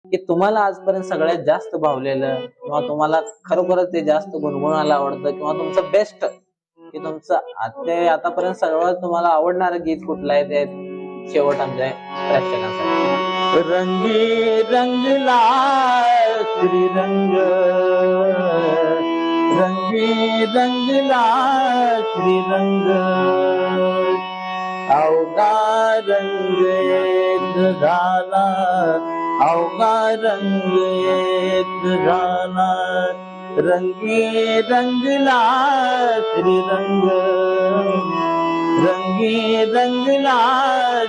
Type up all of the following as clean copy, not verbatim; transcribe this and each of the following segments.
की तुम्हाला आजपर्यंत सगळ्यात जास्त भावलेलं किंवा तुम्हाला खरोखरच ते जास्त गुणगुणायला आवडतं किंवा तुमचं बेस्ट की ते आतापर्यंत सगळं तुम्हाला आवडणारं गीत कुठलं आहे ते शेवट आमच्या प्रेक्षकांसाठी. रंगी रंगला श्रीरंग, रंगी रंगला श्रीरंग, अवघा रंग एक झाला, अवघा रंग एक झाला, रंगी रंगला श्रीरंग, रंगी रंगला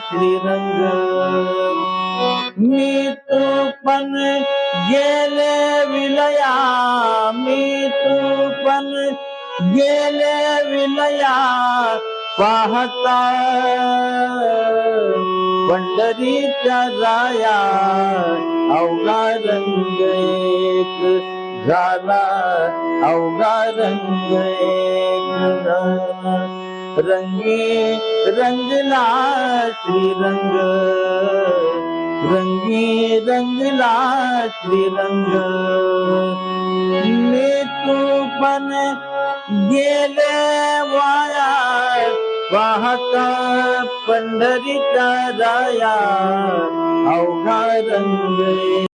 श्रीरंग. मी तू पण गेले विलया, मी तू पण गेले विलया, पाहता पंढरीच्या राया, अवघा रंग एक झाला, अवघा रंग एक झाला, रंगी रंगला श्रीरंग, रंगी रंगला श्रीरंग. मी तू पण गेले वाया, पाहता पंढरीचा राया, अवघा रंग